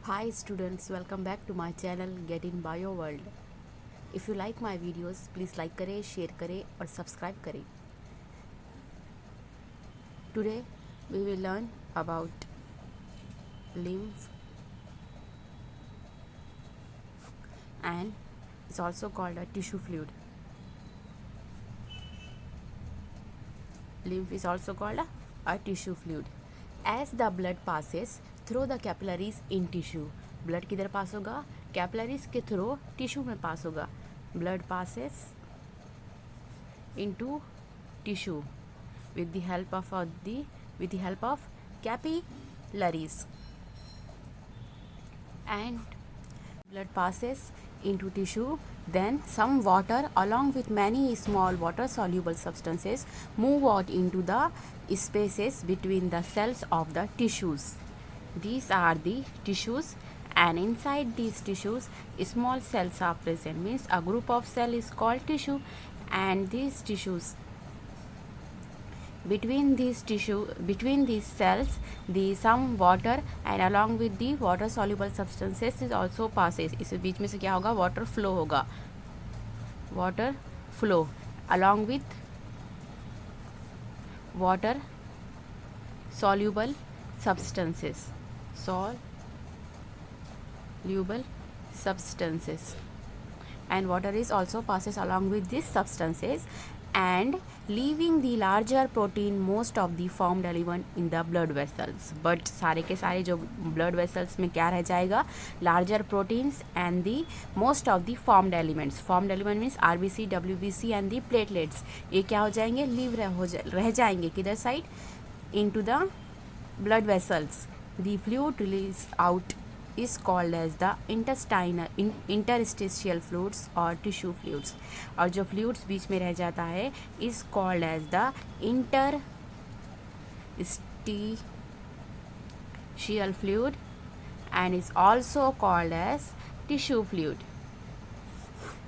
Hi students, welcome back to my channel Get in Bio World. If you like my videos, please like करें, share करें और subscribe करें. Today we will learn about lymph and it's also called a tissue fluid. Lymph is also called a tissue fluid. As the blood passes through the capillaries in tissue, blood किधर पास होगा? Capillaries के through tissue में पास होगा. Blood passes into tissue with the help of capillaries, and blood passes into tissue, then some water along with many small water soluble substances move out into the spaces between the cells of the tissues. These are the tissues, and inside these tissues small cells are present, means a group of cell is called tissue, and these tissues between these cells some water and along with the water soluble substances is also passes. इस बीच में से क्या होगा? Water flow होगा. Water flow along with water soluble substances. And water is also passes along with these substances and leaving the larger protein most of the formed element in the blood vessels. But सारे के सारे जो blood vessels में क्या रह जाएगा? Larger proteins and the most of the formed elements. Formed element means RBC, WBC and the platelets. ये क्या हो जाएंगे? Leave रह जाएंगे किधर side? Into the blood vessels. The fluid released out is called as the interstitial fluids or tissue fluids. और जो fluids बीच में रह जाता है is called as the interstitial fluid and is also called as tissue fluid.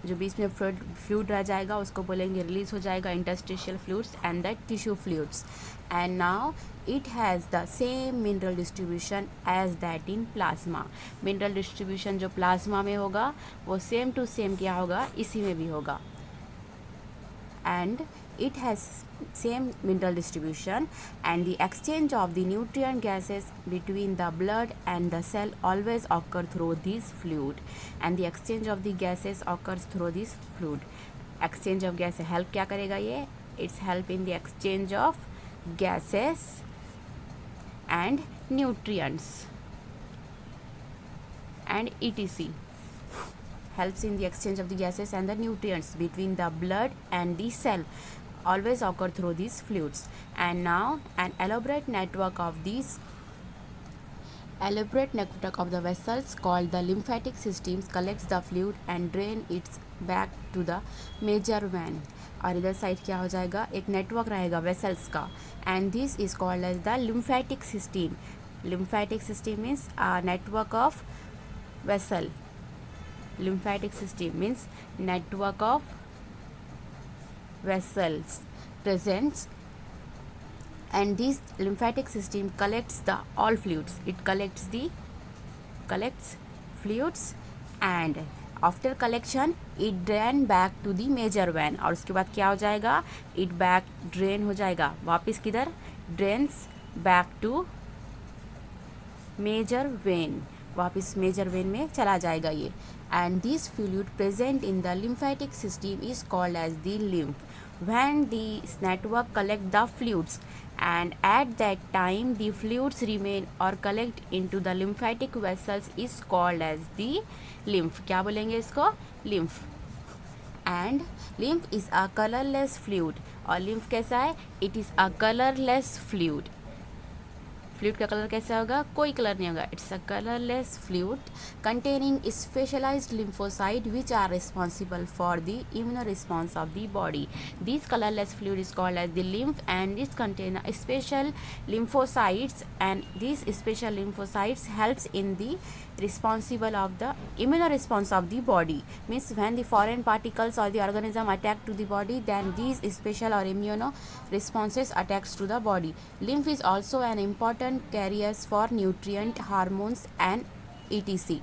जो बीच में fluid रह जाएगा उसको बोलेंगे रिलीज हो जाएगा interstitial fluids and the tissue fluids. And now it has the same mineral distribution as that in plasma. Mineral distribution जो plasma में होगा वो सेम टू सेम क्या होगा? इसी में भी होगा. And it has same mineral distribution, and the exchange of the nutrient gases between the blood and the cell always occur through this fluid, and the exchange of the gases occurs through this fluid. Exchange of gases help क्या करेगा ये? It's help in the exchange of gases and nutrients and etc. Helps in the exchange of the gases and the nutrients between the blood and the cell always occur through these fluids. And now an elaborate network of the vessels called the lymphatic systems collects the fluid and drain it back to the major vein. और इधर side क्या हो जाएगा? एक network रहेगा vessels का, and this is called as the lymphatic system. Lymphatic system means a network of vessel. Lymphatic system means network of vessels presents, and this lymphatic system collects the all fluids. It collects fluids, and after collection it drain back to the major vein. और उसके बाद क्या हो जाएगा? It back drain हो जाएगा वापस किधर? Drains back to major vein. वापस मेजर वेन में चला जाएगा ये. And this fluid present in the lymphatic system is called as the lymph. When this network collect the fluids, and at that time the fluids remain or collect into the lymphatic vessels is called as the lymph. क्या बोलेंगे इसको? lymph. And lymph is a colorless fluid. और lymph कैसा है? It is a colorless fluid. Fluid का colour कैसा होगा? कोई कलर नहीं होगा. It's a colourless fluid containing specialised lymphocyte which are responsible for the immune response of the body. This colorless fluid is called as the lymph, and it contains special lymphocytes, and these special lymphocytes helps in the responsible of the immune response of the body. Means when the foreign particles or the organism attack to the body, then these special or immune responses attacks to the body. Lymph is also an important carriers for nutrient, hormones and etc.